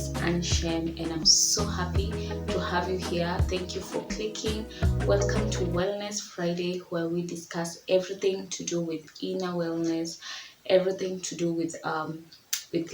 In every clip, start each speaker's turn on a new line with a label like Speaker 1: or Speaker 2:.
Speaker 1: is Shem, and I'm so happy to have you here. Thank you for clicking. Welcome to Wellness Friday, where we discuss everything to do with inner wellness, everything to do with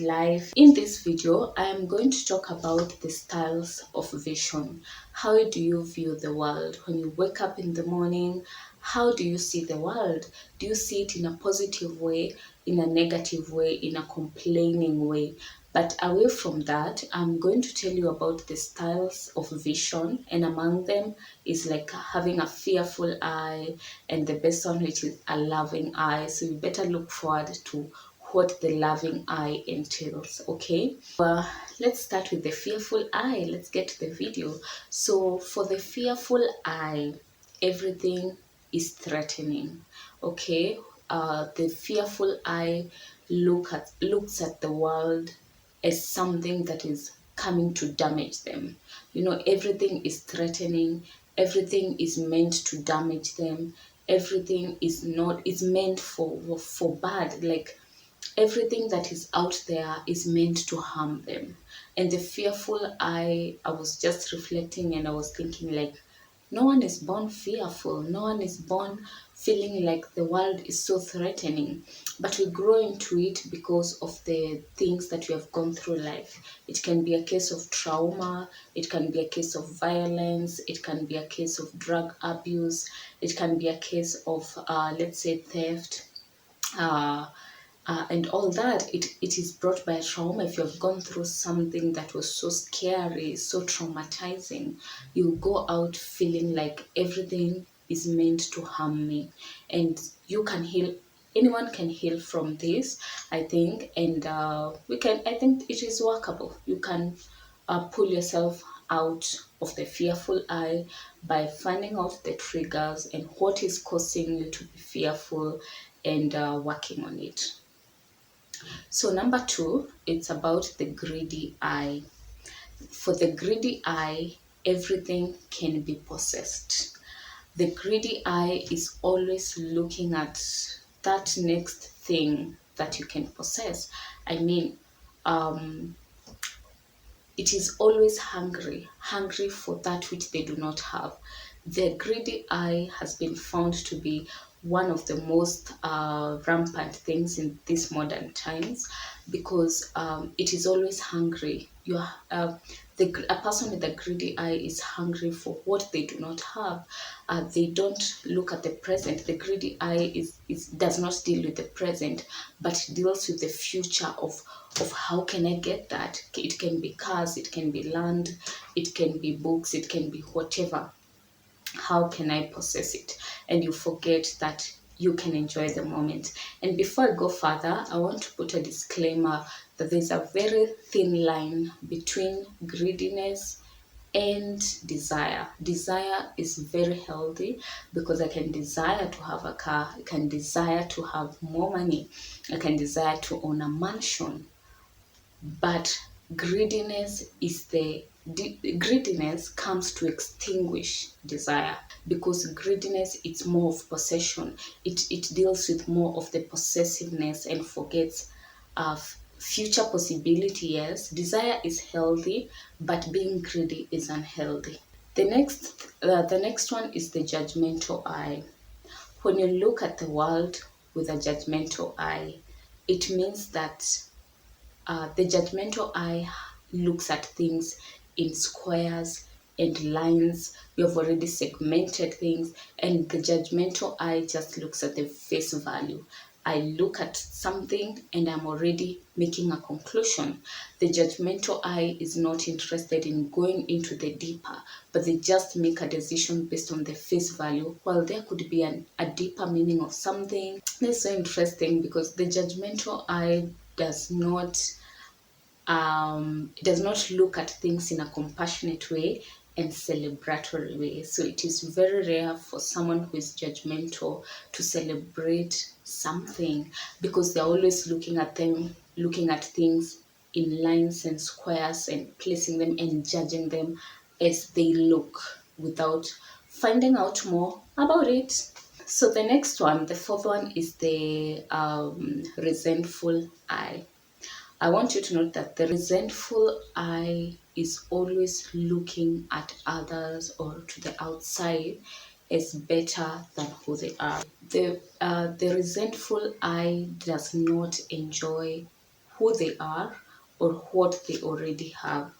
Speaker 1: life. In this video, I am going to talk about the styles of vision. How do you view the world when you wake up in the morning? How do you see the world? Do you see it in a positive way, in a negative way, in a complaining way? But away from that, I'm going to tell you about the styles of vision, and among them is like having a fearful eye, and the best one, which is a loving eye. So you better look forward to what the loving eye entails. Okay, let's start with the fearful eye. Let's get to the video. So for the fearful eye, everything is threatening. Okay, the fearful eye looks at the world as something that is coming to damage them. Everything is threatening, everything is meant to damage them, everything is meant for bad. Like everything that is out there is meant to harm them. And the fearful I was just reflecting and I was thinking, like, no one is born fearful. No one is born feeling like the world is so threatening. But we grow into it because of the things that we have gone through life. It can be a case of trauma. It can be a case of violence. It can be a case of drug abuse. It can be a case of, let's say, theft. And all that, it is brought by trauma. If you have gone through something that was so scary, so traumatizing, you go out feeling like everything is meant to harm me. And you can heal, anyone can heal from this, I think. And I think it is workable. You can pull yourself out of the fearful eye by finding out the triggers and what is causing you to be fearful, and working on it. So number 2, it's about the greedy eye. For the greedy eye, everything can be possessed. The greedy eye is always looking at that next thing that you can possess. I mean, it is always hungry for that which they do not have. The greedy eye has been found to be one of the most rampant things in these modern times, because it is always hungry. A person with a greedy eye is hungry for what they do not have. They don't look at the present. The greedy eye does not deal with the present, but deals with the future of how can I get that. It can be cars, it can be land, it can be books, it can be whatever. How can I possess it? And you forget that you can enjoy the moment. And before I go further, I want to put a disclaimer that there's a very thin line between greediness and desire. Desire is very healthy, because I can desire to have a car, I can desire to have more money, I can desire to own a mansion. But greediness greediness comes to extinguish desire, because greediness, it's more of possession. It deals with more of the possessiveness and forgets future possibility. Yes, desire is healthy, but being greedy is unhealthy. The next one is the judgmental eye. When you look at the world with a judgmental eye, it means that the judgmental eye looks at things in squares and lines. You have already segmented things, and the judgmental eye just looks at the face value. I look at something and I'm already making a conclusion. The judgmental eye is not interested in going into the deeper, but they just make a decision based on the face value, while there could be a deeper meaning of something. It's so interesting, because the judgmental eye does not look at things in a compassionate way and celebratory way. So it is very rare for someone who is judgmental to celebrate something, because they're always looking at things in lines and squares and placing them and judging them as they look, without finding out more about it. So the next one, the fourth one, is the resentful eye. I want you to note that the resentful I is always looking at others or to the outside as better than who they are. The resentful I does not enjoy who they are or what they already have,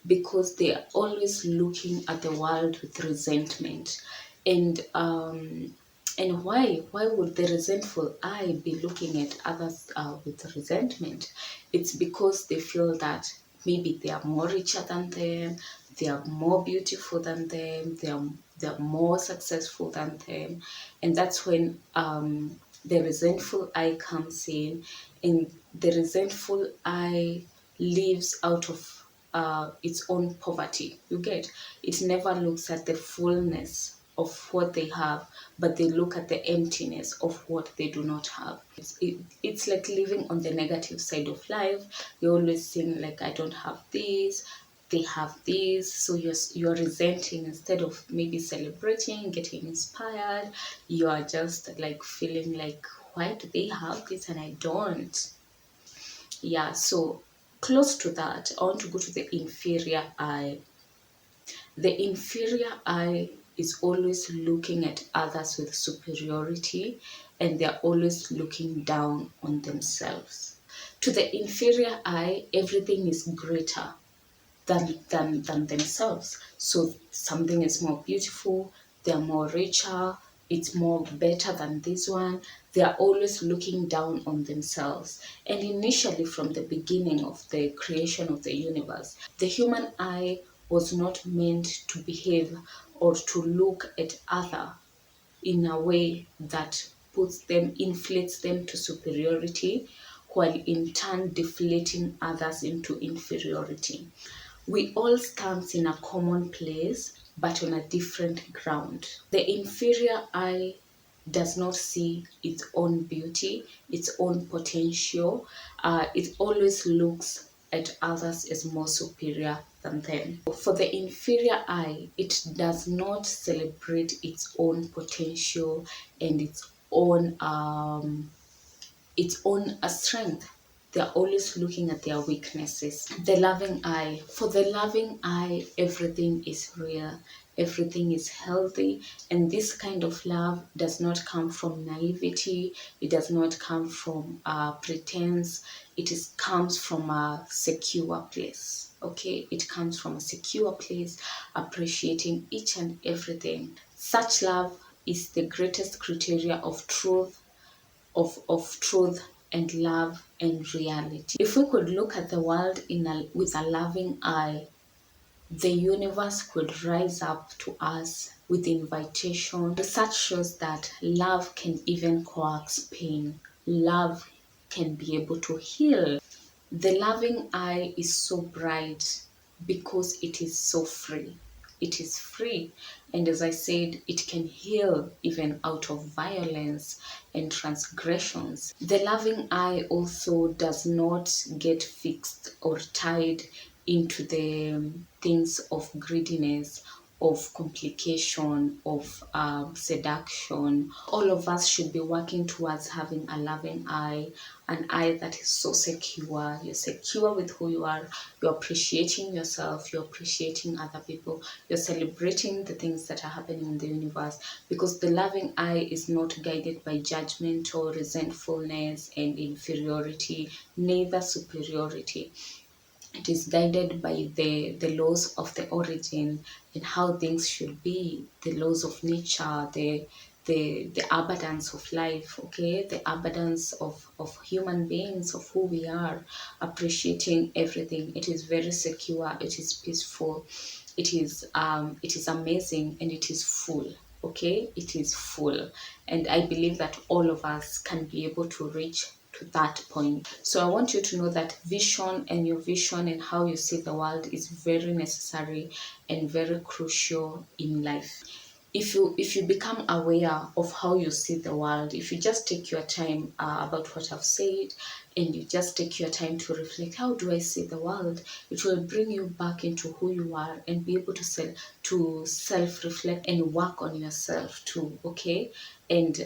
Speaker 1: because they are always looking at the world with resentment. And why would the resentful I be looking at others with resentment? It's because they feel that maybe they are more richer than them, they are more beautiful than them, they're more successful than them. And that's when the resentful I comes in. And the resentful I lives out of its own poverty. You get, it never looks at the fullness of what they have, but they look at the emptiness of what they do not have. It's like living on the negative side of life. You're always saying like, I don't have this, they have this, so you're resenting instead of maybe celebrating, getting inspired. You are just like feeling like, why do they have this and I don't? Yeah, so close to that, I want to go to the inferior I. The inferior I is always looking at others with superiority, and they're always looking down on themselves. To the inferior I, everything is greater than themselves. So something is more beautiful, they're more richer, it's more better than this one. They are always looking down on themselves. And initially, from the beginning of the creation of the universe, the human eye was not meant to behave or to look at other in a way that inflates them to superiority, while in turn deflating others into inferiority. We all stand in a common place, but on a different ground. The inferior I does not see its own beauty, its own potential. It always looks at others as more superior than them. For the inferior I, it does not celebrate its own potential and its own strength. They're always looking at their weaknesses. The loving eye. For the loving eye, everything is real, everything is healthy, and this kind of love does not come from naivety, it does not come from pretense, comes from a secure place. Okay, it comes from a secure place, appreciating each and everything. Such love is the greatest criteria of truth and love and reality. If we could look at the world with a loving eye, the universe could rise up to us with invitation. Research shows that love can even coax pain. Love can be able to heal. The loving eye is so bright because it is so free. It is free. And as I said, it can heal even out of violence and transgressions. The loving eye also does not get fixed or tied into the things of greediness, of complication, of seduction. All of us should be working towards having a loving eye, an eye that is so secure. You're secure with who you are. You're appreciating yourself. You're appreciating other people. You're celebrating the things that are happening in the universe, because the loving eye is not guided by judgmental resentfulness and inferiority, neither superiority. It is guided by the laws of the origin and how things should be, the laws of nature, the abundance of life, okay, the abundance of human beings, of who we are, appreciating everything. It is very secure, it is peaceful, it is amazing, and it is full. Okay, it is full, and I believe that all of us can be able to reach to that point. So I want you to know that vision, and your vision and how you see the world, is very necessary and very crucial in life. If you become aware of how you see the world, if you just take your time about what I've said, and you just take your time to reflect, how do I see the world? It will bring you back into who you are and be able to self-reflect and work on yourself too, okay? And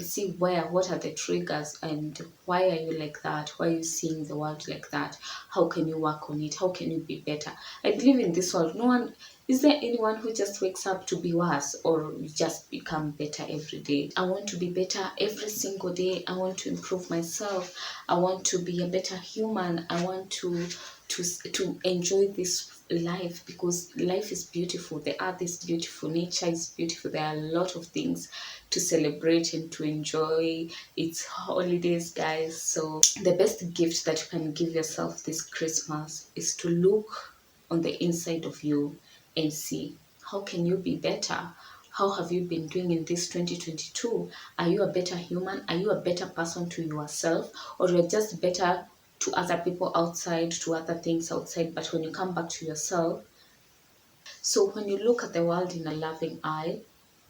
Speaker 1: see what are the triggers, and why are you like that? Why are you seeing the world like that? How can you work on it? How can you be better? I believe in this world, no one is there anyone who just wakes up to be worse, or you just become better every day? I want to be better every single day. I want to improve myself. I want to be a better human. I want to enjoy this life, because life is beautiful. The earth is beautiful. Nature is beautiful. There are a lot of things to celebrate and to enjoy. It's holidays, guys. So the best gift that you can give yourself this Christmas is to look on the inside of you and see, how can you be better? How have you been doing in this 2022? Are you a better human? Are you a better person to yourself? Or you're just better to other people outside, to other things outside, but when you come back to yourself, so when you look at the world in a loving eye,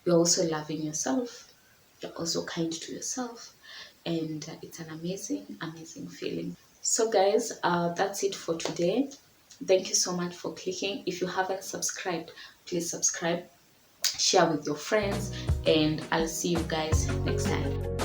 Speaker 1: you're also loving yourself. You're also kind to yourself. And it's an amazing, amazing feeling. So guys, that's it for today. Thank you so much for clicking. If you haven't subscribed, please subscribe, share with your friends, and I'll see you guys next time.